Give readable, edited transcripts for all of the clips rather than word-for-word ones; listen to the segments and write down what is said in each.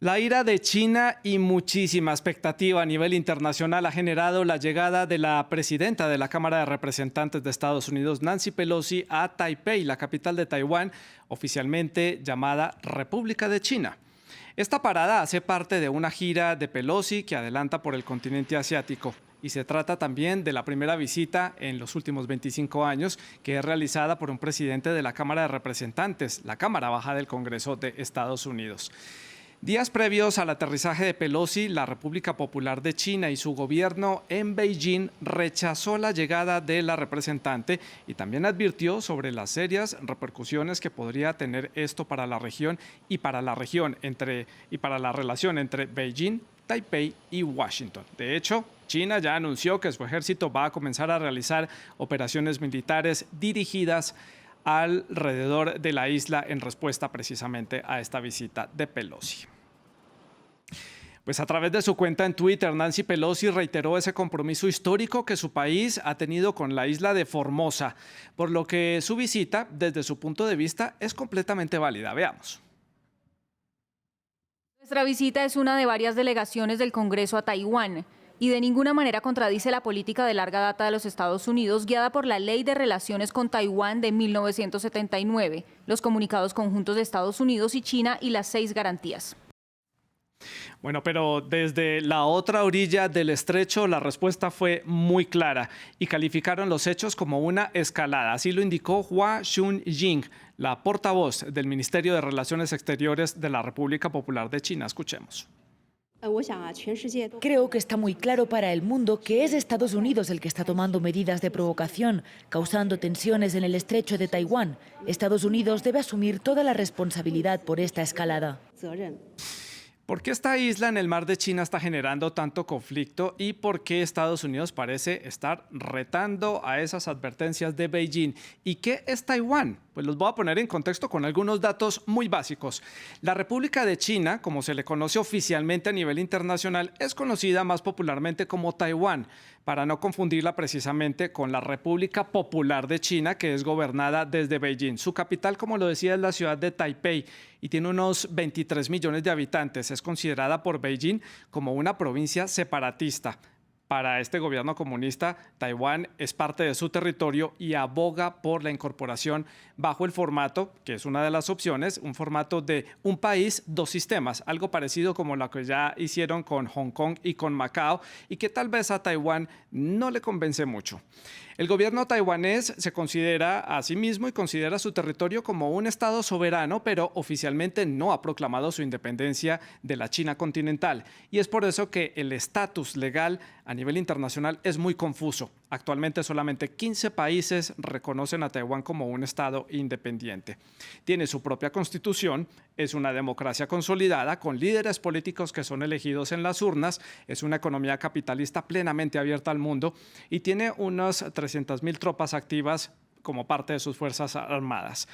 La ira de China y muchísima expectativa a nivel internacional ha generado la llegada de la presidenta de la Cámara de Representantes de Estados Unidos, Nancy Pelosi, a Taipei, la capital de Taiwán, oficialmente llamada República de China. Esta parada hace parte de una gira de Pelosi que adelanta por el continente asiático. Y se trata también de la primera visita en los últimos 25 años que es realizada por un presidente de la Cámara de Representantes, la Cámara Baja del Congreso de Estados Unidos. Días previos al aterrizaje de Pelosi, la República Popular de China y su gobierno en Beijing rechazó la llegada de la representante y también advirtió sobre las serias repercusiones que podría tener esto para la región y para la relación entre Beijing, Taipei y Washington. De hecho, China ya anunció que su ejército va a comenzar a realizar operaciones militares dirigidas alrededor de la isla en respuesta precisamente a esta visita de Pelosi. Pues a través de su cuenta en Twitter, Nancy Pelosi reiteró ese compromiso histórico que su país ha tenido con la isla de Formosa, por lo que su visita, desde su punto de vista, es completamente válida. Veamos. Nuestra visita es una de varias delegaciones del Congreso a Taiwán y de ninguna manera contradice la política de larga data de los Estados Unidos guiada por la Ley de Relaciones con Taiwán de 1979, los comunicados conjuntos de Estados Unidos y China y las 6 garantías. Bueno, pero desde la otra orilla del estrecho la respuesta fue muy clara y calificaron los hechos como una escalada. Así lo indicó Hua Chunying, la portavoz del Ministerio de Relaciones Exteriores de la República Popular de China. Escuchemos. Creo que está muy claro para el mundo que es Estados Unidos el que está tomando medidas de provocación, causando tensiones en el estrecho de Taiwán. Estados Unidos debe asumir toda la responsabilidad por esta escalada. ¿Por qué esta isla en el mar de China está generando tanto conflicto y por qué Estados Unidos parece estar retando a esas advertencias de Beijing? ¿Y qué es Taiwán? Pues los voy a poner en contexto con algunos datos muy básicos. La República de China, como se le conoce oficialmente a nivel internacional, es conocida más popularmente como Taiwán, para no confundirla precisamente con la República Popular de China, que es gobernada desde Beijing. Su capital, como lo decía, es la ciudad de Taipei y tiene unos 23 millones de habitantes. Es considerada por Beijing como una provincia separatista. Para este gobierno comunista, Taiwán es parte de su territorio y aboga por la incorporación bajo el formato, que es una de las opciones, un formato de un país, dos sistemas, algo parecido como lo que ya hicieron con Hong Kong y con Macao y que tal vez a Taiwán no le convence mucho. El gobierno taiwanés se considera a sí mismo y considera su territorio como un estado soberano, pero oficialmente no ha proclamado su independencia de la China continental. Y es por eso que el estatus legal a nivel internacional es muy confuso. Actualmente solamente 15 países reconocen a Taiwán como un estado independiente. Tiene su propia constitución, es una democracia consolidada con líderes políticos que son elegidos en las urnas, es una economía capitalista plenamente abierta al mundo y tiene unas 300.000 tropas activas como parte de sus fuerzas armadas.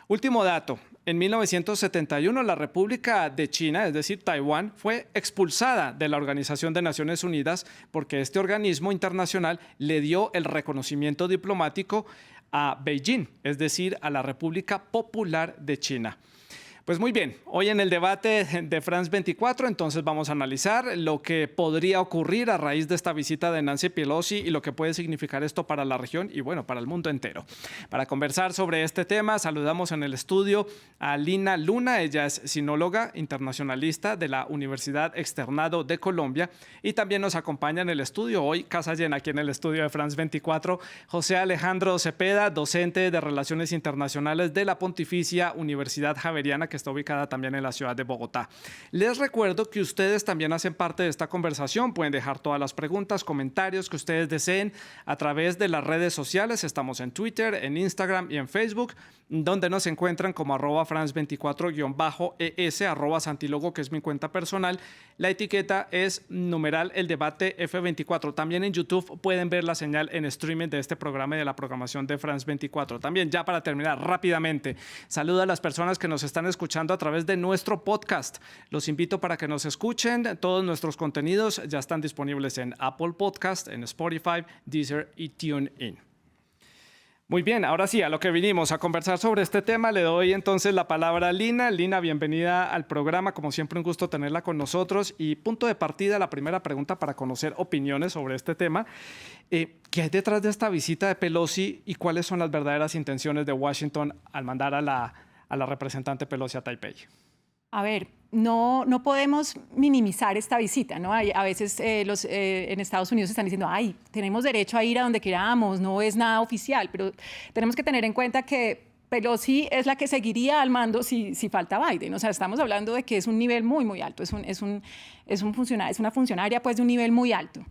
Último dato, en 1971 la República de China, es decir, Taiwán, fue expulsada de la Organización de Naciones Unidas porque este organismo internacional le dio el reconocimiento diplomático a Beijing, es decir, a la República Popular de China. Pues muy bien, hoy en el debate de France 24 entonces vamos a analizar lo que podría ocurrir a raíz de esta visita de Nancy Pelosi y lo que puede significar esto para la región y bueno, para el mundo entero. Para conversar sobre este tema saludamos en el estudio a Lina Luna, ella es sinóloga internacionalista de la Universidad Externado de Colombia y también nos acompaña en el estudio, hoy casa llena aquí en el estudio de France 24, José Alejandro Cepeda, docente de Relaciones Internacionales de la Pontificia Universidad Javeriana, que está ubicada también en la ciudad de Bogotá. Les recuerdo que ustedes también hacen parte de esta conversación, pueden dejar todas las preguntas, comentarios que ustedes deseen a través de las redes sociales. Estamos en Twitter, en Instagram y en Facebook, donde nos encuentran como @France24-ES, @Santilogo, que es mi cuenta personal. La etiqueta es numeral el debate F24. También en YouTube pueden ver la señal en streaming de este programa y de la programación de France 24. También, ya para terminar rápidamente, saludo a las personas que nos están escuchando a través de nuestro podcast. Los invito para que nos escuchen. Todos nuestros contenidos ya están disponibles en Apple Podcast, en Spotify, Deezer y TuneIn. Muy bien, ahora sí, a lo que vinimos, a conversar sobre este tema. Le doy entonces la palabra a Lina. Lina, bienvenida al programa. Como siempre, un gusto tenerla con nosotros. Y punto de partida, la primera pregunta para conocer opiniones sobre este tema. ¿Qué hay detrás de esta visita de Pelosi y cuáles son las verdaderas intenciones de Washington al mandar a la representante Pelosi a Taipei? A ver, no podemos minimizar esta visita, ¿no? A veces en Estados Unidos están diciendo, ay, tenemos derecho a ir a donde queramos, no es nada oficial, pero tenemos que tener en cuenta que Pelosi es la que seguiría al mando si falta Biden. O sea, estamos hablando de que es un nivel muy, muy alto, es una funcionaria pues, de un nivel muy alto.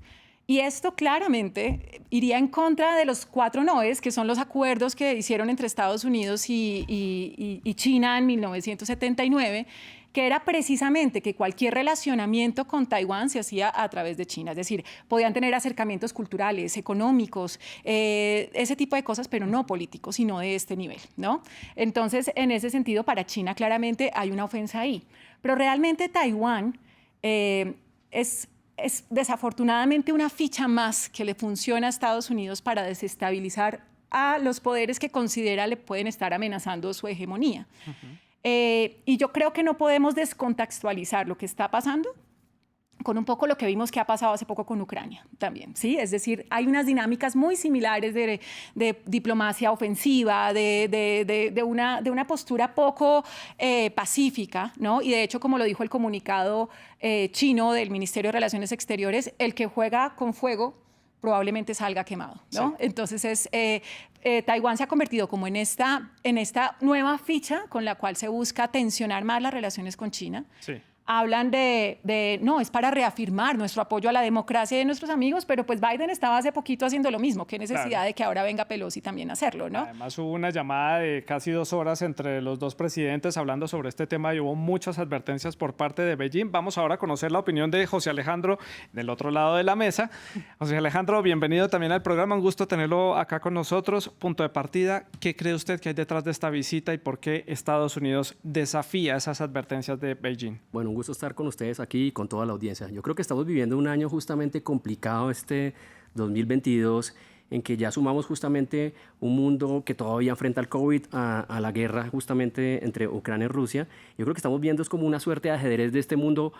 Y esto claramente iría en contra de los 4 noes, que son los acuerdos que hicieron entre Estados Unidos y China en 1979, que era precisamente que cualquier relacionamiento con Taiwán se hacía a través de China. Es decir, podían tener acercamientos culturales, económicos, ese tipo de cosas, pero no políticos, sino de este nivel, ¿no? Entonces, en ese sentido, para China claramente hay una ofensa ahí. Pero realmente Taiwán es desafortunadamente una ficha más que le funciona a Estados Unidos para desestabilizar a los poderes que considera le pueden estar amenazando su hegemonía. Y yo creo que no podemos descontextualizar lo que está pasando con un poco lo que vimos que ha pasado hace poco con Ucrania también, ¿sí? Es decir, hay unas dinámicas muy similares de diplomacia ofensiva, de una postura poco pacífica, ¿no? Y de hecho, como lo dijo el comunicado chino del Ministerio de Relaciones Exteriores, el que juega con fuego probablemente salga quemado, ¿no? Sí. Entonces, Taiwán se ha convertido como en esta nueva ficha con la cual se busca tensionar más las relaciones con China. Sí. Hablan no, es para reafirmar nuestro apoyo a la democracia de nuestros amigos, pero pues Biden estaba hace poquito haciendo lo mismo. Qué necesidad de que ahora venga Pelosi también a hacerlo, ¿no? Además hubo una llamada de casi 2 horas entre los dos presidentes hablando sobre este tema y hubo muchas advertencias por parte de Beijing. Vamos ahora a conocer la opinión de José Alejandro del otro lado de la mesa. José Alejandro, bienvenido también al programa. Un gusto tenerlo acá con nosotros. Punto de partida, ¿qué cree usted que hay detrás de esta visita y por qué Estados Unidos desafía esas advertencias de Beijing? Bueno, un gusto estar con ustedes aquí y con toda la audiencia. Yo creo que estamos viviendo un año justamente complicado, este 2022, en que ya sumamos justamente un mundo que todavía enfrenta al COVID, a la guerra justamente entre Ucrania y Rusia. Yo creo que estamos viendo es como una suerte de ajedrez de este mundo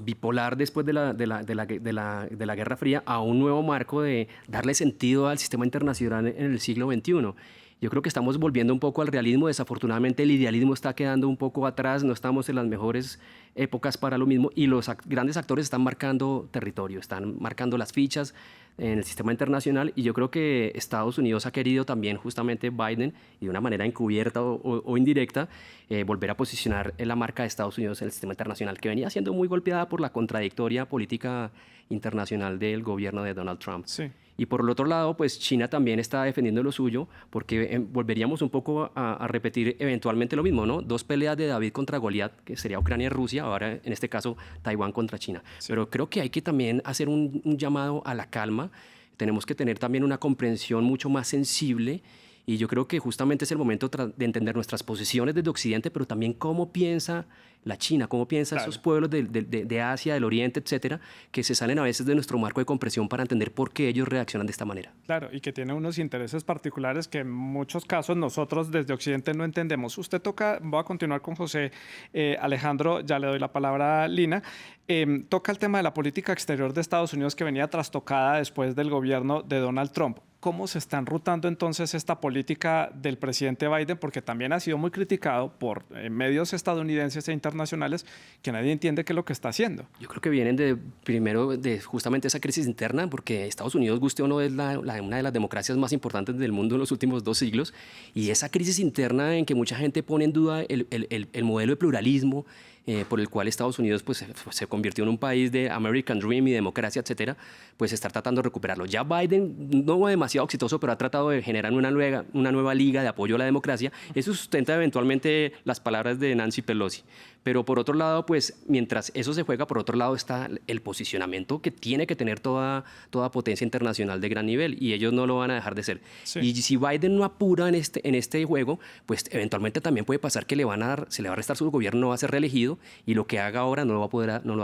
bipolar después de la Guerra Fría a un nuevo marco de darle sentido al sistema internacional en el siglo XXI. Yo creo que estamos volviendo un poco al realismo. Desafortunadamente el idealismo está quedando un poco atrás, no estamos en las mejores épocas para lo mismo y los grandes actores están marcando territorio, están marcando las fichas en el sistema internacional y yo creo que Estados Unidos ha querido también justamente Biden y de una manera encubierta o indirecta volver a posicionar la marca de Estados Unidos en el sistema internacional que venía siendo muy golpeada por la contradictoria política internacional del gobierno de Donald Trump. Sí. Y por el otro lado, pues China también está defendiendo lo suyo, porque volveríamos un poco a repetir eventualmente lo mismo, ¿no? 2 peleas de David contra Goliat, que sería Ucrania y Rusia, ahora en este caso Taiwán contra China. Sí. Pero creo que hay que también hacer un llamado a la calma, tenemos que tener también una comprensión mucho más sensible y yo creo que justamente es el momento de entender nuestras posiciones desde Occidente, pero también cómo piensa la China, cómo piensan esos pueblos de Asia, del Oriente, etcétera, que se salen a veces de nuestro marco de comprensión para entender por qué ellos reaccionan de esta manera. Claro, y que tienen unos intereses particulares que en muchos casos nosotros desde Occidente no entendemos. Voy a continuar con José Alejandro, ya le doy la palabra a Lina. Toca el tema de la política exterior de Estados Unidos que venía trastocada después del gobierno de Donald Trump. ¿Cómo se está enrutando entonces esta política del presidente Biden? Porque también ha sido muy criticado por medios estadounidenses e internacionales que nadie entiende qué es lo que está haciendo. Yo creo que vienen primero de justamente esa crisis interna, porque Estados Unidos, guste o no, es una de las democracias más importantes del mundo en los últimos 2 siglos, y esa crisis interna en que mucha gente pone en duda el modelo de pluralismo por el cual Estados Unidos pues, se convirtió en un país de American Dream y democracia, etcétera, pues estar tratando de recuperarlo. Ya Biden, no demasiado exitoso, pero ha tratado de generar una nueva liga de apoyo a la democracia. Eso sustenta eventualmente las palabras de Nancy Pelosi. Pero por otro lado, pues mientras eso se juega, por otro lado está el posicionamiento que tiene que tener toda potencia internacional de gran nivel y ellos no lo van a dejar de ser. Sí. Y si Biden no apura en este juego, pues eventualmente también puede pasar que se le va a restar su gobierno, no va a ser reelegido tenido, y lo que haga ahora no lo va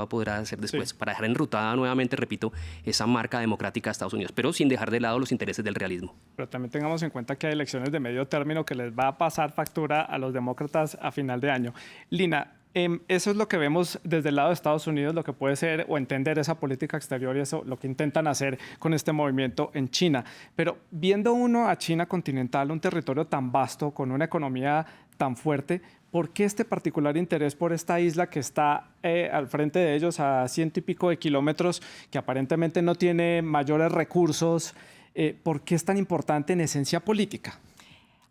a poder hacer después, Sí. para dejar enrutada nuevamente, repito, esa marca democrática de Estados Unidos, pero sin dejar de lado los intereses del realismo. Pero también tengamos en cuenta que hay elecciones de medio término que les va a pasar factura a los demócratas a final de año. Lina, eso es lo que vemos desde el lado de Estados Unidos, lo que puede ser o entender esa política exterior y eso lo que intentan hacer con este movimiento en China. Pero viendo uno a China continental, un territorio tan vasto, con una economía tan fuerte, ¿por qué este particular interés por esta isla que está al frente de ellos a 100 y pico de kilómetros, que aparentemente no tiene mayores recursos? ¿Por qué es tan importante en esencia política?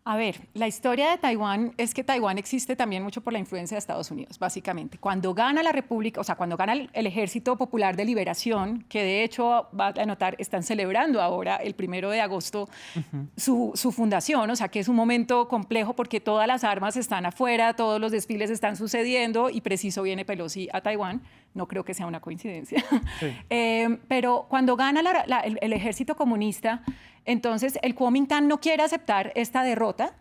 A ver, la historia de Taiwán es que Taiwán existe también mucho por la influencia de Estados Unidos, básicamente. Cuando gana la República, o sea, cuando gana el Ejército Popular de Liberación, que de hecho, va a notar, están celebrando ahora el 1 de agosto su fundación, o sea, que es un momento complejo porque todas las armas están afuera, todos los desfiles están sucediendo y preciso viene Pelosi a Taiwán. No creo que sea una coincidencia. Sí. Pero cuando gana el ejército comunista, entonces el Kuomintang no quiere aceptar esta derrota,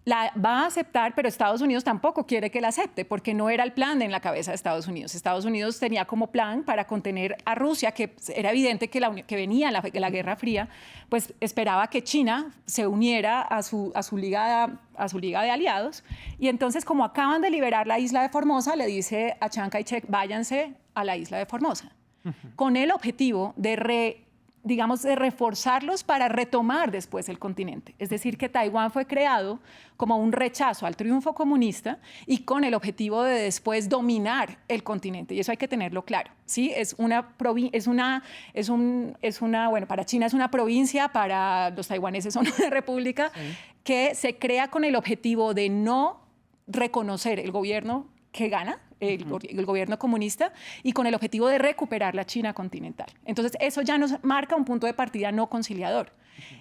la va a aceptar, pero Estados Unidos tampoco quiere que la acepte, porque no era el plan en la cabeza de Estados Unidos. Estados Unidos tenía como plan para contener a Rusia, que era evidente que venía la Guerra Fría, pues esperaba que China se uniera a su liga de aliados. Y entonces, como acaban de liberar la isla de Formosa, le dice a Chiang Kai-shek, váyanse a la isla de Formosa, con el objetivo de reforzarlos para retomar después el continente. Es decir, que Taiwán fue creado como un rechazo al triunfo comunista y con el objetivo de después dominar el continente. Y eso hay que tenerlo claro. ¿Sí? Bueno, para China es una provincia, para los taiwaneses son una república, que se crea con el objetivo de no reconocer el gobierno que gana, el gobierno comunista, y con el objetivo de recuperar la China continental. Entonces, eso ya nos marca un punto de partida no conciliador.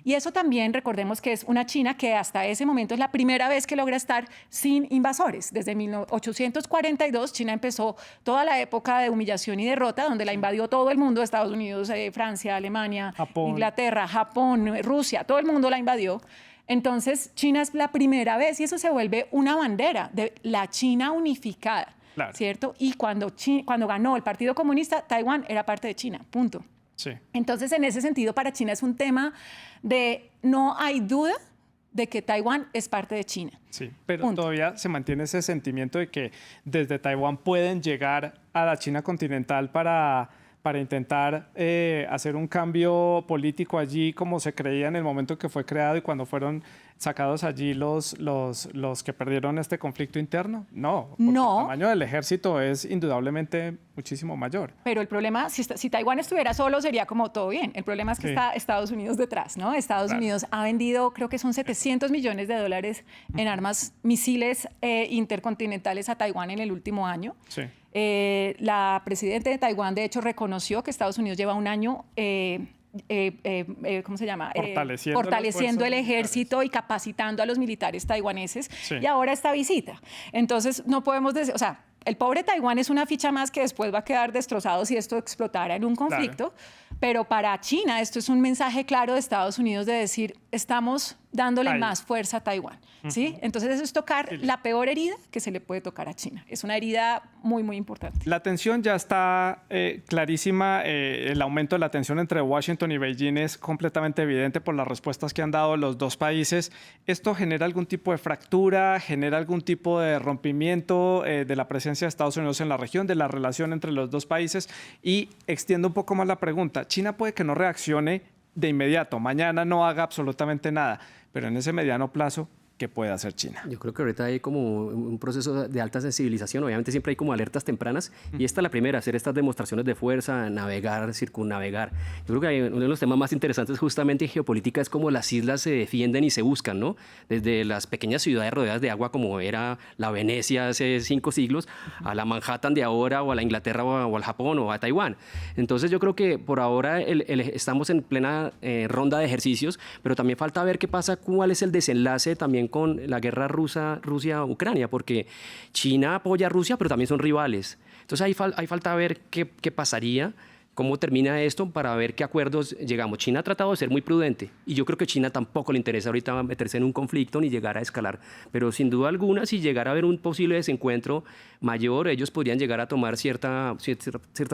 Y eso también, recordemos que es una China que hasta ese momento es la primera vez que logra estar sin invasores. Desde 1842, China empezó toda la época de humillación y derrota, donde la invadió todo el mundo, Estados Unidos, Francia, Alemania, Japón. Inglaterra, Japón, Rusia, todo el mundo la invadió. Entonces, China es la primera vez y eso se vuelve una bandera de la China unificada. Claro. ¿Cierto? Y cuando ganó el Partido Comunista, Taiwán era parte de China, punto. Sí. Entonces, en ese sentido, para China es un tema de no hay duda de que Taiwán es parte de China. Sí, pero Punto. todavía se mantiene ese sentimiento de que desde Taiwán pueden llegar a la China continental para intentar hacer un cambio político allí, como se creía en el momento que fue creado y cuando fueron sacados allí los que perdieron este conflicto interno. No, porque No. el tamaño del ejército es indudablemente muchísimo mayor. Pero el problema, si Taiwán estuviera solo, sería como todo bien. El problema es que Sí. está Estados Unidos detrás, ¿no? Estados Claro. Unidos ha vendido, creo que son $700 millones en armas, misiles intercontinentales a Taiwán en el último año. Sí. La presidenta de Taiwán, de hecho, reconoció que Estados Unidos lleva un año, ¿cómo se llama? Fortaleciendo el las fuerzas ejército y capacitando a los militares taiwaneses. Sí. Y ahora esta visita. Entonces, no podemos decir, o sea, el pobre Taiwán es una ficha más que después va a quedar destrozado si esto explotara en un conflicto. Pero para China esto es un mensaje claro de Estados Unidos de decir, estamos dándole Ahí. más fuerza a Taiwán. ¿Sí? Entonces eso es tocar la peor herida que se le puede tocar a China. Es una herida muy, muy importante. La tensión ya está clarísima. El aumento de la tensión entre Washington y Beijing es completamente evidente por las respuestas que han dado los dos países. ¿Esto genera algún tipo de fractura? ¿Genera algún tipo de rompimiento de la presencia de Estados Unidos en la región, de la relación entre los dos países? Y extiendo un poco más la pregunta. China puede que no reaccione de inmediato, mañana no haga absolutamente nada, pero en ese mediano plazo, ¿qué puede hacer China? Yo creo que ahorita hay como un proceso de alta sensibilización. Obviamente siempre hay como alertas tempranas y esta es la primera, hacer estas demostraciones de fuerza, navegar, circunnavegar. Yo creo que uno de los temas más interesantes justamente en geopolítica es cómo las islas se defienden y se buscan, ¿no? Desde las pequeñas ciudades rodeadas de agua como era la Venecia hace 5 siglos, a la Manhattan de ahora o a la Inglaterra o al Japón o a Taiwán. Entonces yo creo que por ahora estamos en plena ronda de ejercicios, pero también falta ver qué pasa, cuál es el desenlace también con la guerra Rusia-Ucrania, porque China apoya a Rusia, pero también son rivales. Entonces ahí falta ver qué pasaría. cómo termina esto para ver qué acuerdos llegamos. China ha tratado de ser muy prudente y yo creo que China tampoco le interesa ahorita meterse en un conflicto ni llegar a escalar, pero sin duda alguna si llegara a haber un posible desencuentro mayor, ellos podrían llegar a tomar ciertas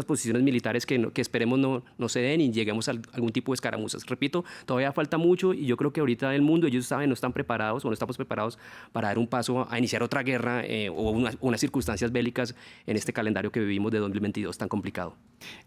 posiciones militares que esperemos no se den y lleguemos a algún tipo de escaramuzas. Repito, todavía falta mucho y yo creo que ahorita el mundo, ellos saben, no están preparados o no estamos preparados para dar un paso a iniciar otra guerra o unas circunstancias bélicas en este calendario que vivimos de 2022 tan complicado.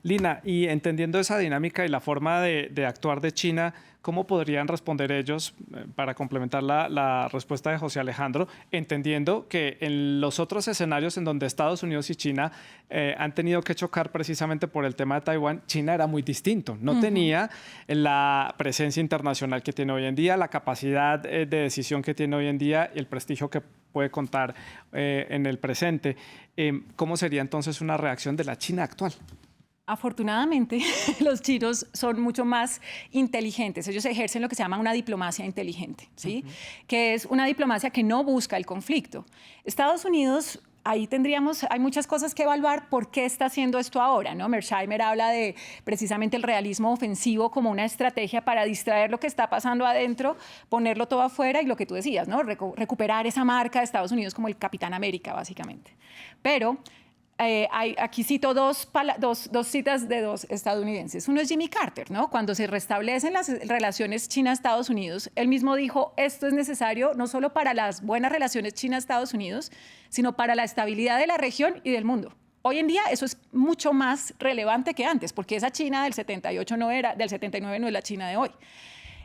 Lina, y entendiendo esa dinámica y la forma de actuar de China, ¿cómo podrían responder ellos, para complementar la respuesta de José Alejandro, entendiendo que en los otros escenarios en donde Estados Unidos y China han tenido que chocar precisamente por el tema de Taiwán, China era muy distinto, no tenía la presencia internacional que tiene hoy en día, la capacidad de decisión que tiene hoy en día y el prestigio que puede contar en el presente? ¿Cómo sería entonces una reacción de la China actual? Afortunadamente, los chinos son mucho más inteligentes. Ellos ejercen lo que se llama una diplomacia inteligente, ¿sí? Que es una diplomacia que no busca el conflicto. Estados Unidos, ahí hay muchas cosas que evaluar por qué está haciendo esto ahora, ¿no? Mearsheimer habla de precisamente el realismo ofensivo como una estrategia para distraer lo que está pasando adentro, ponerlo todo afuera y lo que tú decías, ¿no? Recuperar esa marca de Estados Unidos como el Capitán América, básicamente. Pero aquí cito dos citas de dos estadounidenses. Uno es Jimmy Carter, ¿no? Cuando se restablecen las relaciones China-Estados Unidos, él mismo dijo, esto es necesario no solo para las buenas relaciones China-Estados Unidos, sino para la estabilidad de la región y del mundo. Hoy en día eso es mucho más relevante que antes, porque esa China del 78 del 79 no es la China de hoy.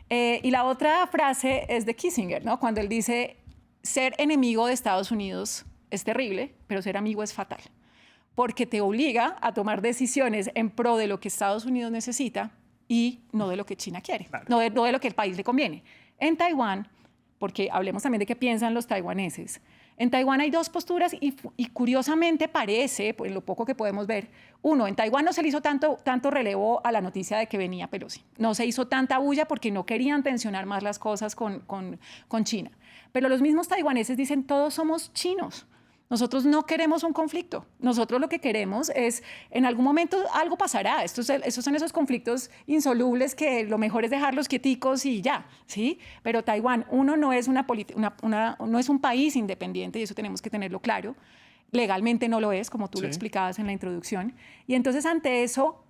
Y la otra frase es de Kissinger, ¿no? Cuando él dice, ser enemigo de Estados Unidos es terrible, pero ser amigo es fatal, porque te obliga a tomar decisiones en pro de lo que Estados Unidos necesita y no de lo que China quiere, claro. no de lo que el país le conviene. En Taiwán, porque hablemos también de qué piensan los taiwaneses, en Taiwán hay dos posturas y curiosamente parece, pues, en lo poco que podemos ver, uno, en Taiwán no se le hizo tanto relevo a la noticia de que venía Pelosi, no se hizo tanta bulla porque no querían tensionar más las cosas con China. Pero los mismos taiwaneses dicen, todos somos chinos. Nosotros no queremos un conflicto. Nosotros lo que queremos es, en algún momento algo pasará. Estos son esos conflictos insolubles que lo mejor es dejarlos quieticos y ya, ¿sí? Pero Taiwán, no es no es un país independiente y eso tenemos que tenerlo claro. Legalmente no lo es, como tú lo explicabas en la introducción. Y entonces ante eso,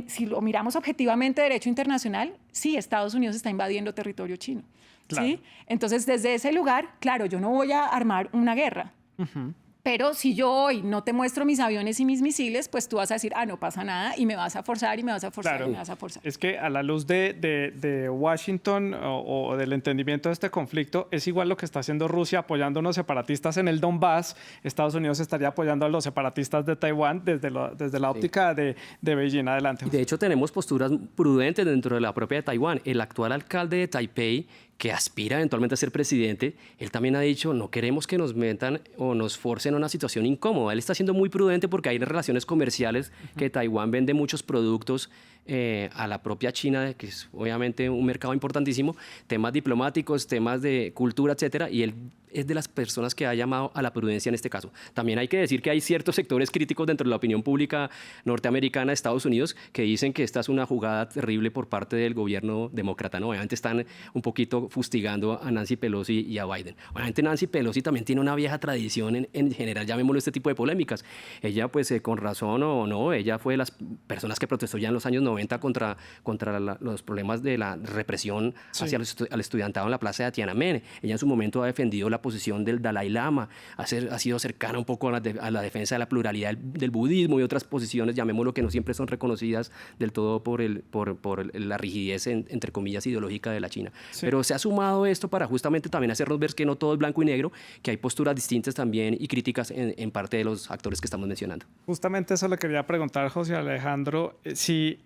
si lo miramos objetivamente derecho internacional, sí, Estados Unidos está invadiendo territorio chino. Claro. ¿Sí? Entonces, desde ese lugar, claro, yo no voy a armar una guerra. Pero si yo hoy no te muestro mis aviones y mis misiles, pues tú vas a decir, no pasa nada y me vas a forzar y me vas a forzar y me vas a forzar. Es que a la luz de Washington o del entendimiento de este conflicto, es igual lo que está haciendo Rusia apoyando a unos separatistas en el Donbass. Estados Unidos estaría apoyando a los separatistas de Taiwán desde la óptica de Beijing. Adelante. De hecho, tenemos posturas prudentes dentro de la propia de Taiwán. El actual alcalde de Taipei, que aspira eventualmente a ser presidente, él también ha dicho, no queremos que nos metan o nos forcen a una situación incómoda. Él está siendo muy prudente porque hay relaciones comerciales que Taiwán vende muchos productos a la propia China, que es obviamente un mercado importantísimo, temas diplomáticos, temas de cultura, etcétera, y él es de las personas que ha llamado a la prudencia en este caso. También hay que decir que hay ciertos sectores críticos dentro de la opinión pública norteamericana de Estados Unidos que dicen que esta es una jugada terrible por parte del gobierno demócrata, ¿no? Obviamente están un poquito fustigando a Nancy Pelosi y a Biden. Obviamente Nancy Pelosi también tiene una vieja tradición en general, llamémoslo este tipo de polémicas. Ella, pues con razón o no, ella fue de las personas que protestó ya en los años 90 contra los problemas de la represión hacia el estudiantado en la plaza de Tiananmen. Ella en su momento ha defendido la posición del Dalai Lama, ha sido cercana un poco a la defensa de la pluralidad del budismo y otras posiciones, llamémoslo, que no siempre son reconocidas del todo por la rigidez, entre comillas, ideológica de la China. Sí. Pero se ha sumado esto para justamente también hacernos ver que no todo es blanco y negro, que hay posturas distintas también y críticas en parte de los actores que estamos mencionando. Justamente eso le quería preguntar, José Alejandro, si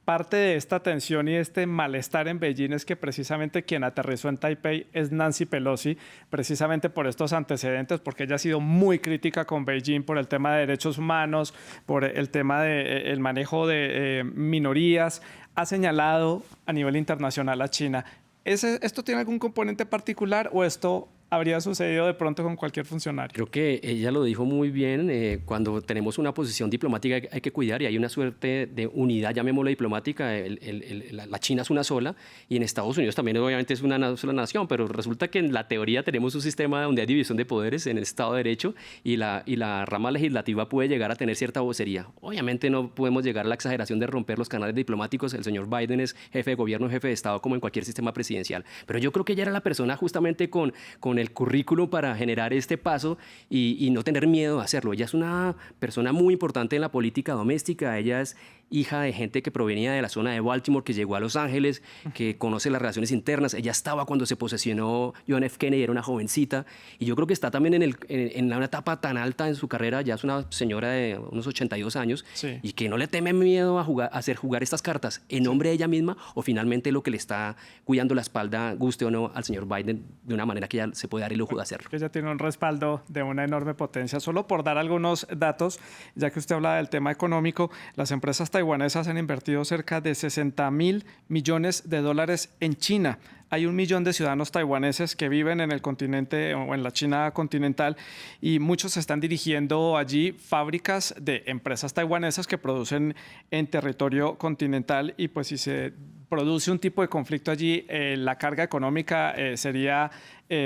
parte de esta tensión y este malestar en Beijing es que precisamente quien aterrizó en Taipei es Nancy Pelosi, precisamente por estos antecedentes, porque ella ha sido muy crítica con Beijing por el tema de derechos humanos, por el tema del manejo de minorías, ha señalado a nivel internacional a China. ¿Esto tiene algún componente particular o esto habría sucedido de pronto con cualquier funcionario. Creo que ella lo dijo muy bien, cuando tenemos una posición diplomática hay que cuidar y hay una suerte de unidad, llamémoslo diplomática, la China es una sola y en Estados Unidos también obviamente es una sola nación, pero resulta que en la teoría tenemos un sistema donde hay división de poderes en el Estado de Derecho y la rama legislativa puede llegar a tener cierta vocería. Obviamente no podemos llegar a la exageración de romper los canales diplomáticos, el señor Biden es jefe de gobierno, jefe de Estado como en cualquier sistema presidencial, pero yo creo que ella era la persona justamente con el currículum para generar este paso y no tener miedo a hacerlo. Ella es una persona muy importante en la política doméstica, ella es hija de gente que provenía de la zona de Baltimore, que llegó a Los Ángeles, que conoce las relaciones internas. Ella estaba cuando se posesionó John F. Kennedy, era una jovencita, y yo creo que está también en una etapa tan alta en su carrera, ya es una señora de unos 82 años, Sí. y que no le teme miedo a hacer jugar estas cartas en nombre de ella misma, o finalmente lo que le está cuidando la espalda, guste o no, al señor Biden, de una manera que ya se puede dar el lujo de hacerlo. Ella tiene un respaldo de una enorme potencia. Solo por dar algunos datos, ya que usted habla del tema económico, las empresas taiwanesas han invertido cerca de 60.000 millones de dólares en China. Hay 1 millón de ciudadanos taiwaneses que viven en el continente o en la China continental y muchos se están dirigiendo allí fábricas de empresas taiwanesas que producen en territorio continental y pues si se produce un tipo de conflicto allí, la carga económica sería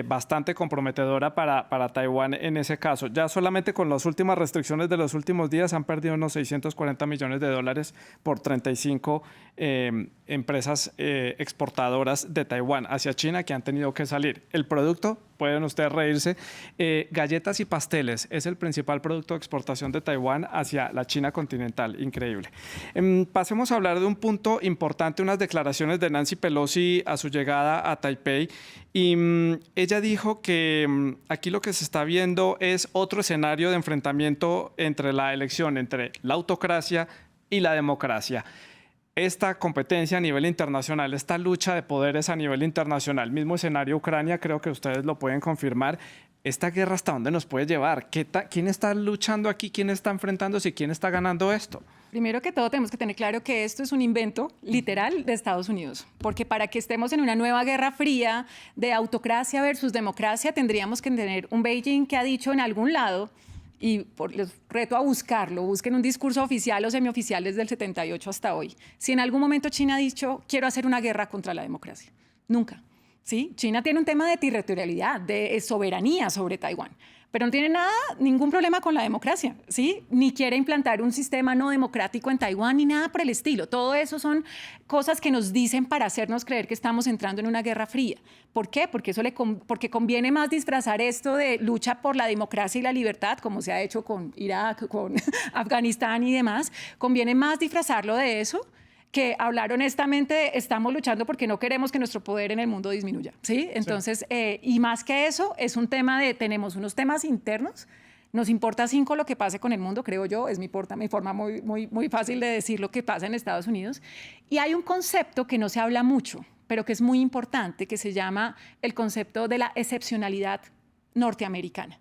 bastante comprometedora para Taiwán en ese caso. Ya solamente con las últimas restricciones de los últimos días han perdido unos 640 millones de dólares por 35 empresas exportadoras de Taiwán hacia China que han tenido que salir. El producto, pueden ustedes reírse, galletas y pasteles es el principal producto de exportación de Taiwán hacia la China continental. Increíble. Pasemos a hablar de un punto importante, unas declaraciones de Nancy Pelosi a su llegada a Taipei. Y ella dijo que aquí lo que se está viendo es otro escenario de enfrentamiento entre la elección, entre la autocracia y la democracia. Esta competencia a nivel internacional, esta lucha de poderes a nivel internacional, mismo escenario Ucrania, creo que ustedes lo pueden confirmar. ¿Esta guerra hasta dónde nos puede llevar? ¿Quién está luchando aquí? ¿Quién está enfrentándose y quién está ganando esto? Primero que todo tenemos que tener claro que esto es un invento literal de Estados Unidos, porque para que estemos en una nueva guerra fría de autocracia versus democracia tendríamos que tener un Beijing que ha dicho en algún lado, y les reto a buscarlo, busquen un discurso oficial o semioficial desde el 78 hasta hoy, si en algún momento China ha dicho quiero hacer una guerra contra la democracia. Nunca. ¿Sí? China tiene un tema de territorialidad, de soberanía sobre Taiwán, pero no tiene ningún problema con la democracia, ¿sí? Ni quiere implantar un sistema no democrático en Taiwán ni nada por el estilo. Todo eso son cosas que nos dicen para hacernos creer que estamos entrando en una guerra fría. ¿Por qué? Porque porque conviene más disfrazar esto de lucha por la democracia y la libertad, como se ha hecho con Irak, con Afganistán y demás. Conviene más disfrazarlo de eso que hablar honestamente de estamos luchando porque no queremos que nuestro poder en el mundo disminuya, ¿sí? Entonces, sí. Y más que eso, es un tema de, tenemos unos temas internos, nos importa 5 lo que pase con el mundo, creo yo, es mi forma muy fácil de decir lo que pasa en Estados Unidos, y hay un concepto que no se habla mucho, pero que es muy importante, que se llama el concepto de la excepcionalidad norteamericana.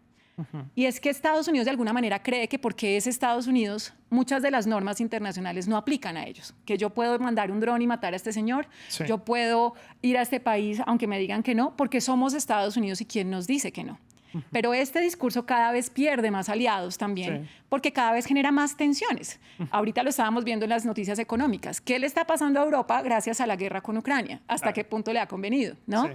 Y es que Estados Unidos de alguna manera cree que porque es Estados Unidos, muchas de las normas internacionales no aplican a ellos. Que yo puedo mandar un dron y matar a este señor, sí. Yo puedo ir a este país aunque me digan que no, porque somos Estados Unidos y ¿quién nos dice que no? Pero este discurso cada vez pierde más aliados también, sí. Porque cada vez genera más tensiones. Ahorita lo estábamos viendo en las noticias económicas. ¿Qué le está pasando a Europa gracias a la guerra con Ucrania? ¿Hasta qué punto le ha convenido? ¿No? Sí.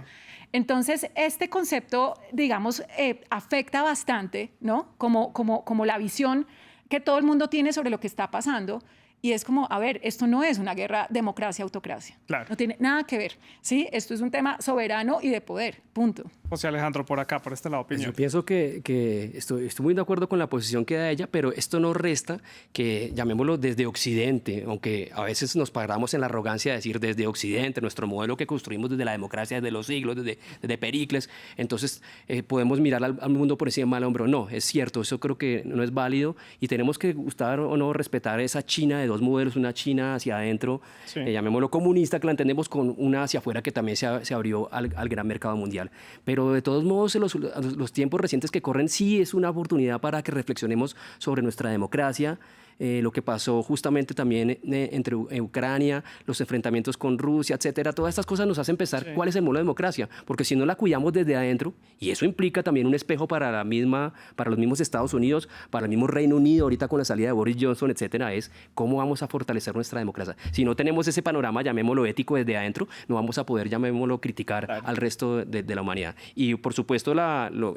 Entonces, este concepto, digamos, afecta bastante, ¿no? Como la visión que todo el mundo tiene sobre lo que está pasando. Y es como, a ver, esto no es una guerra democracia-autocracia. Claro. No tiene nada que ver, ¿sí? Esto es un tema soberano y de poder, punto. José Alejandro, por acá, por este lado, opinión. Yo pienso que estoy muy de acuerdo con la posición que da ella, pero esto no resta que, llamémoslo desde Occidente, aunque a veces nos paramos en la arrogancia de decir desde Occidente, nuestro modelo que construimos desde la democracia, desde los siglos, desde Pericles, entonces podemos mirar al mundo por encima del hombro. No, es cierto, eso creo que no es válido y tenemos que gustar o no respetar esa China de dos modelos, una China hacia adentro, sí. Llamémoslo comunista, que la entendemos, con una hacia afuera que también se abrió al gran mercado mundial. Pero de todos modos, los tiempos recientes que corren sí es una oportunidad para que reflexionemos sobre nuestra democracia, lo que pasó justamente también entre Ucrania, los enfrentamientos con Rusia, etcétera, todas estas cosas nos hacen pensar cuál es el modelo de democracia, porque si no la cuidamos desde adentro, y eso implica también un espejo para los mismos Estados Unidos, para el mismo Reino Unido, ahorita con la salida de Boris Johnson, etcétera, es cómo vamos a fortalecer nuestra democracia. Si no tenemos ese panorama, llamémoslo ético desde adentro, no vamos a poder, llamémoslo, criticar al resto de la humanidad. Y por supuesto,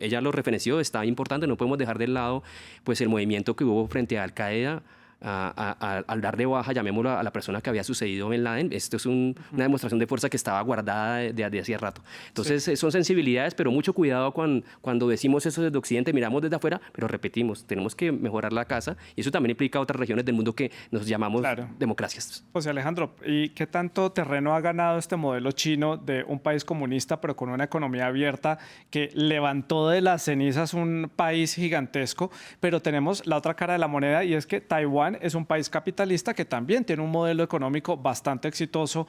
ella lo referenció, está importante, no podemos dejar de lado pues el movimiento que hubo frente a Al-Qaeda, al dar de baja, llamémoslo, a la persona que había sucedido Bin Laden. Esto es una demostración de fuerza que estaba guardada de hacía rato. Entonces, son sensibilidades, pero mucho cuidado cuando decimos eso desde Occidente, miramos desde afuera, pero repetimos, tenemos que mejorar la casa, y eso también implica otras regiones del mundo que nos llamamos democracias. José Alejandro, ¿y qué tanto terreno ha ganado este modelo chino de un país comunista, pero con una economía abierta, que levantó de las cenizas un país gigantesco? Pero tenemos la otra cara de la moneda, y es que Taiwán es un país capitalista que también tiene un modelo económico bastante exitoso,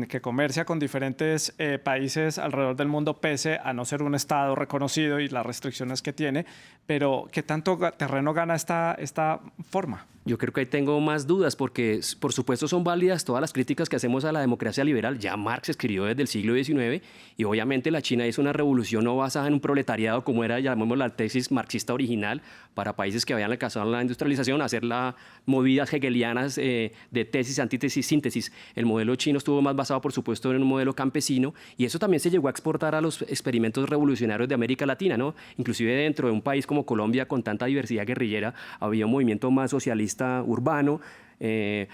que comercia con diferentes países alrededor del mundo, pese a no ser un estado reconocido y las restricciones que tiene. Pero ¿qué tanto terreno gana esta forma? Yo creo que ahí tengo más dudas, porque por supuesto son válidas todas las críticas que hacemos a la democracia liberal. Ya Marx escribió desde el siglo XIX, y obviamente la China hizo una revolución no basada en un proletariado, como era, llamémoslo, la tesis marxista original, para países que habían alcanzado la industrialización, hacer las movidas hegelianas de tesis, antítesis, síntesis. El modelo chino estuvo más basado, por supuesto, en un modelo campesino, y eso también se llegó a exportar a los experimentos revolucionarios de América Latina, ¿no? Inclusive dentro de un país como Colombia, con tanta diversidad guerrillera, había un movimiento más socialista urbano,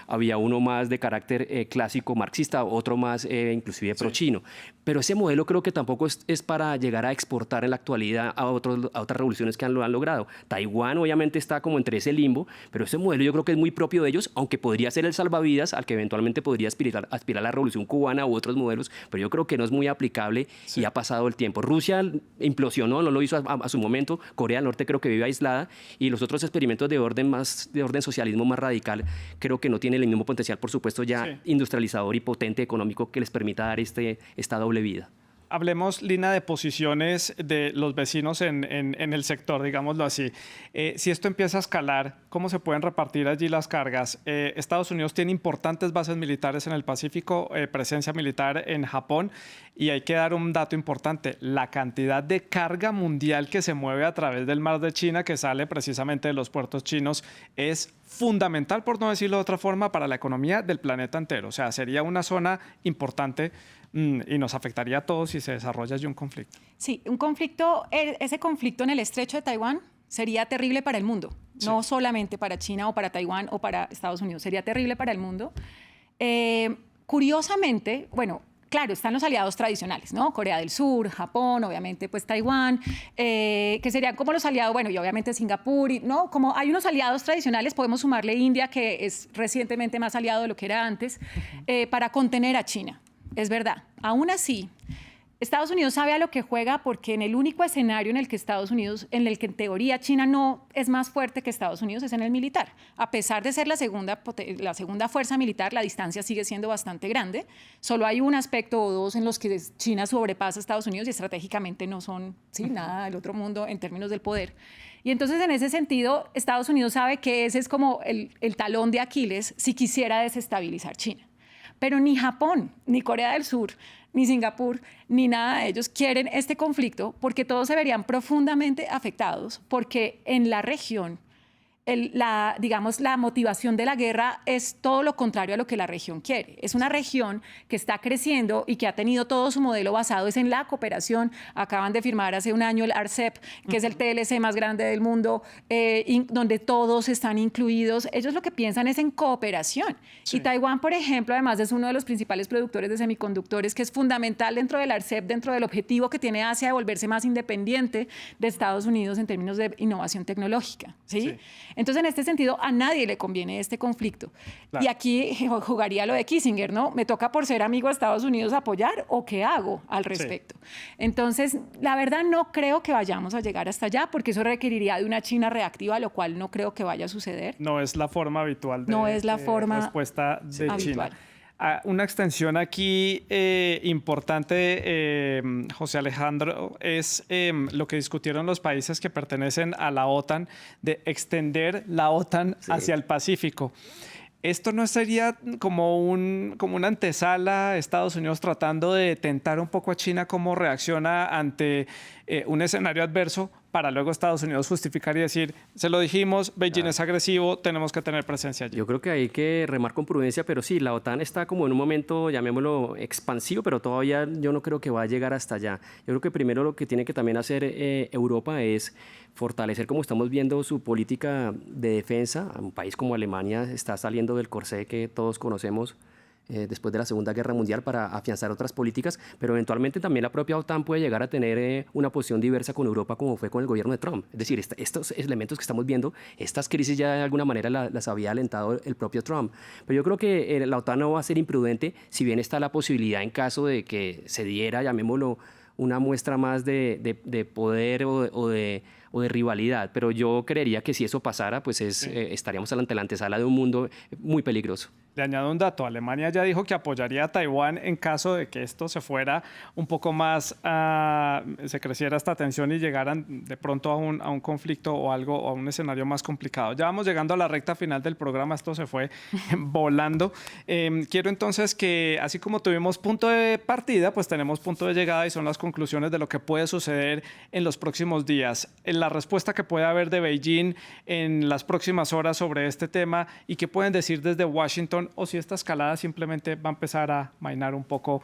había uno más de carácter clásico marxista, otro más inclusive pro-chino. Pero ese modelo creo que tampoco es para llegar a exportar en la actualidad a otras revoluciones que lo han logrado. Taiwán obviamente está como entre ese limbo, pero ese modelo yo creo que es muy propio de ellos, aunque podría ser el salvavidas al que eventualmente podría aspirar la revolución cubana u otros modelos, pero yo creo que no es muy aplicable y ha pasado el tiempo. Rusia implosionó, no lo hizo a su momento. Corea del Norte creo que vive aislada, y los otros experimentos de orden socialismo más radical creo que no tienen el mismo potencial, por supuesto, ya industrializador y potente económico que les permita dar esta doble vida. Hablemos, Lina, de posiciones de los vecinos en el sector, digámoslo así. Si esto empieza a escalar, ¿cómo se pueden repartir allí las cargas? Estados Unidos tiene importantes bases militares en el Pacífico, presencia militar en Japón, y hay que dar un dato importante: la cantidad de carga mundial que se mueve a través del mar de China, que sale precisamente de los puertos chinos, es fundamental, por no decirlo de otra forma, para la economía del planeta entero. O sea, sería una zona importante y nos afectaría a todos si se desarrolla allí un conflicto. Sí, ese conflicto en el estrecho de Taiwán sería terrible para el mundo, no solamente para China o para Taiwán o para Estados Unidos, sería terrible para el mundo. Curiosamente, bueno, claro, están los aliados tradicionales, ¿no? Corea del Sur, Japón, obviamente, pues Taiwán, que serían como los aliados, bueno, y obviamente Singapur, ¿no? Como hay unos aliados tradicionales, podemos sumarle India, que es recientemente más aliado de lo que era antes, para contener a China. Es verdad. Aún así, Estados Unidos sabe a lo que juega, porque en el único escenario en el que en teoría China no es más fuerte que Estados Unidos, es en el militar. A pesar de ser la segunda fuerza militar, la distancia sigue siendo bastante grande. Solo hay un aspecto o dos en los que China sobrepasa a Estados Unidos, y estratégicamente no son nada del otro mundo en términos del poder. Y entonces, en ese sentido, Estados Unidos sabe que ese es como el talón de Aquiles si quisiera desestabilizar China. Pero ni Japón, ni Corea del Sur, ni Singapur, ni nada de ellos quieren este conflicto, porque todos se verían profundamente afectados, porque en la región, la motivación de la guerra es todo lo contrario a lo que la región quiere. Es una región que está creciendo y que ha tenido todo su modelo basado en la cooperación. Acaban de firmar hace un año el RCEP, que es el TLC más grande del mundo, donde todos están incluidos. Ellos lo que piensan es en cooperación. Sí. Y Taiwán, por ejemplo, además es uno de los principales productores de semiconductores, que es fundamental dentro del RCEP, dentro del objetivo que tiene Asia de volverse más independiente de Estados Unidos en términos de innovación tecnológica. ¿Sí? Entonces, en este sentido, a nadie le conviene este conflicto. Claro. Y aquí jugaría lo de Kissinger, ¿no? ¿Me toca, por ser amigo de Estados Unidos, apoyar, o qué hago al respecto? Sí. Entonces, la verdad, no creo que vayamos a llegar hasta allá, porque eso requeriría de una China reactiva, lo cual no creo que vaya a suceder. No es la forma habitual de respuesta de habitual. China. Una extensión aquí importante, José Alejandro, es lo que discutieron los países que pertenecen a la OTAN, de extender la OTAN hacia el Pacífico. ¿Esto no sería como una antesala, Estados Unidos tratando de tentar un poco a China cómo reacciona ante un escenario adverso, para luego Estados Unidos justificar y decir, se lo dijimos, Beijing es agresivo, tenemos que tener presencia allí? Yo creo que hay que remar con prudencia, pero sí, la OTAN está como en un momento, llamémoslo, expansivo, pero todavía yo no creo que va a llegar hasta allá. Yo creo que primero lo que tiene que también hacer Europa es fortalecer, como estamos viendo, su política de defensa. Un país como Alemania está saliendo del corsé que todos conocemos después de la Segunda Guerra Mundial para afianzar otras políticas, pero eventualmente también la propia OTAN puede llegar a tener una posición diversa con Europa como fue con el gobierno de Trump. Es decir, estos elementos que estamos viendo, estas crisis ya de alguna manera las había alentado el propio Trump. Pero yo creo que la OTAN no va a ser imprudente, si bien está la posibilidad en caso de que se diera, llamémoslo, una muestra más de poder o de rivalidad, pero yo creería que si eso pasara, pues estaríamos ante la antesala de un mundo muy peligroso. Le añado un dato, Alemania ya dijo que apoyaría a Taiwán en caso de que esto se fuera un poco más, se creciera esta tensión y llegaran de pronto a un conflicto o algo, o a un escenario más complicado. Ya vamos llegando a la recta final del programa, esto se fue volando. Quiero entonces que, así como tuvimos punto de partida, pues tenemos punto de llegada y son las conclusiones de lo que puede suceder en los próximos días. La respuesta que puede haber de Beijing en las próximas horas sobre este tema y qué pueden decir desde Washington, o si esta escalada simplemente va a empezar a mainar un poco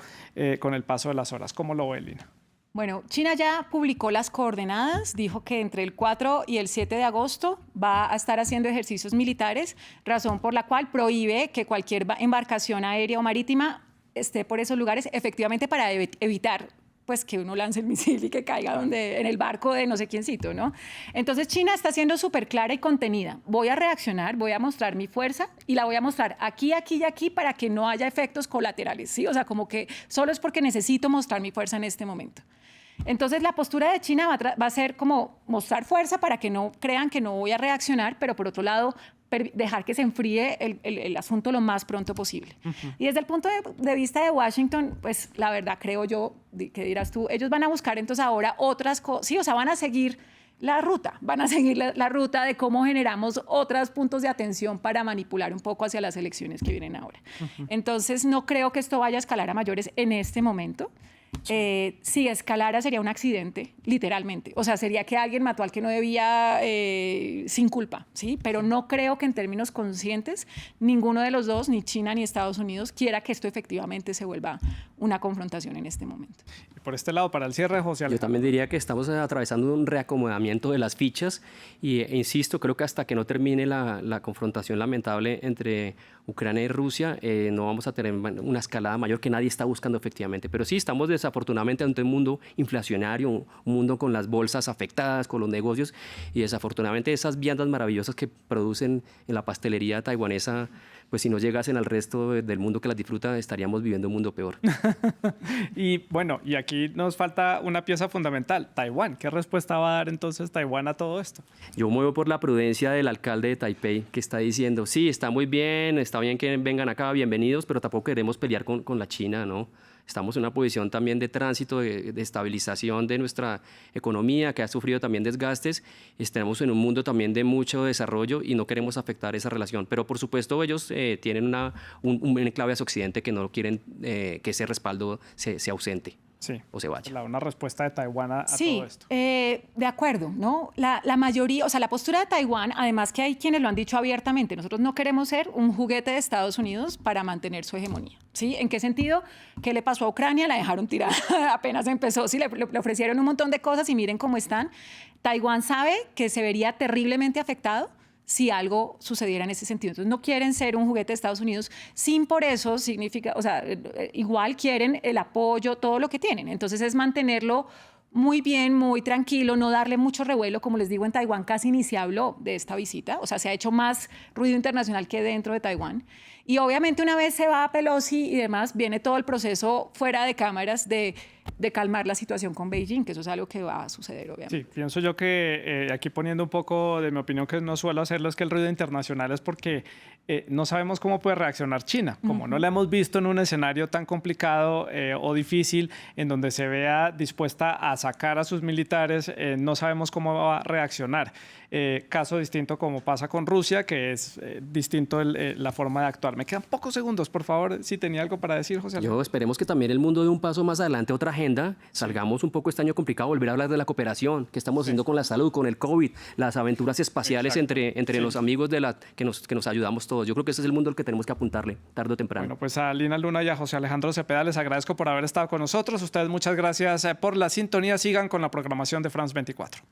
con el paso de las horas. ¿Cómo lo ve, Lina? Bueno, China ya publicó las coordenadas, dijo que entre el 4 y el 7 de agosto va a estar haciendo ejercicios militares, razón por la cual prohíbe que cualquier embarcación aérea o marítima esté por esos lugares, efectivamente para evitar pues que uno lance el misil y que caiga en el barco de no sé quiéncito, ¿no? Entonces China está siendo súper clara y contenida. Voy a reaccionar, voy a mostrar mi fuerza y la voy a mostrar aquí, aquí y aquí para que no haya efectos colaterales, ¿sí? O sea, como que solo es porque necesito mostrar mi fuerza en este momento. Entonces la postura de China va a ser como mostrar fuerza para que no crean que no voy a reaccionar, pero por otro lado dejar que se enfríe el asunto lo más pronto posible. Y desde el punto de vista de Washington, pues la verdad creo yo, ¿qué dirás tú? Ellos van a buscar entonces ahora otras cosas, sí, o sea, van a seguir la ruta, la ruta de cómo generamos otros puntos de atención para manipular un poco hacia las elecciones que vienen ahora. Entonces no creo que esto vaya a escalar a mayores en este momento. Si escalara sería un accidente, literalmente. O sea, sería que alguien mató al que no debía sin culpa, ¿sí? Pero no creo que en términos conscientes ninguno de los dos, ni China ni Estados Unidos, quiera que esto efectivamente se vuelva una confrontación en este momento. Y por este lado, para el cierre, José Alejandro. Yo también diría que estamos atravesando un reacomodamiento de las fichas y, insisto, creo que hasta que no termine la confrontación lamentable entre Ucrania y Rusia, no vamos a tener una escalada mayor que nadie está buscando efectivamente. Pero sí, estamos desafortunadamente ante un mundo inflacionario, un mundo con las bolsas afectadas, con los negocios, y desafortunadamente esas viandas maravillosas que producen en la pastelería taiwanesa, pues si no llegasen al resto del mundo que las disfruta, estaríamos viviendo un mundo peor. Y bueno, y aquí nos falta una pieza fundamental, Taiwán. ¿Qué respuesta va a dar entonces Taiwán a todo esto? Yo muevo por la prudencia del alcalde de Taipei, que está diciendo, sí, está muy bien, está bien que vengan acá, bienvenidos, pero tampoco queremos pelear con la China, ¿no? Estamos en una posición también de tránsito, de estabilización de nuestra economía, que ha sufrido también desgastes. Estamos en un mundo también de mucho desarrollo y no queremos afectar esa relación. Pero, por supuesto, ellos tienen un enclave hacia Occidente que no quieren que ese respaldo se ausente. Sí, o se vaya. Una respuesta de Taiwán a sí, todo esto. De acuerdo, ¿no? La mayoría, o sea, la postura de Taiwán, además que hay quienes lo han dicho abiertamente, nosotros no queremos ser un juguete de Estados Unidos para mantener su hegemonía, ¿sí? ¿En qué sentido? ¿Qué le pasó a Ucrania? La dejaron tirada apenas empezó, sí, le ofrecieron un montón de cosas y miren cómo están. Taiwán sabe que se vería terriblemente afectado si algo sucediera en ese sentido. Entonces no quieren ser un juguete de Estados Unidos, sin por eso significa, o sea, igual quieren el apoyo, todo lo que tienen. Entonces es mantenerlo muy bien, muy tranquilo, no darle mucho revuelo. Como les digo, en Taiwán casi ni se habló de esta visita, o sea, se ha hecho más ruido internacional que dentro de Taiwán. Y obviamente una vez se va a Pelosi y demás, viene todo el proceso fuera de cámaras de calmar la situación con Beijing, que eso es algo que va a suceder, obviamente. Sí, pienso yo que aquí poniendo un poco de mi opinión, que no suelo hacerlo, es que el ruido internacional es porque no sabemos cómo puede reaccionar China. Como no la hemos visto en un escenario tan complicado o difícil, en donde se vea dispuesta a sacar a sus militares, no sabemos cómo va a reaccionar. Caso distinto como pasa con Rusia, que es distinto la forma de actuar. Me quedan pocos segundos, por favor, si tenía algo para decir, José Alejandro. Yo esperemos que también el mundo dé un paso más adelante, otra agenda, salgamos un poco este año complicado, volver a hablar de la cooperación, que estamos haciendo con la salud, con el COVID, las aventuras espaciales entre los amigos que nos ayudamos todos. Yo creo que ese es el mundo al que tenemos que apuntarle, tarde o temprano. Bueno, pues a Lina Luna y a José Alejandro Cepeda les agradezco por haber estado con nosotros. Ustedes muchas gracias por la sintonía. Sigan con la programación de France 24.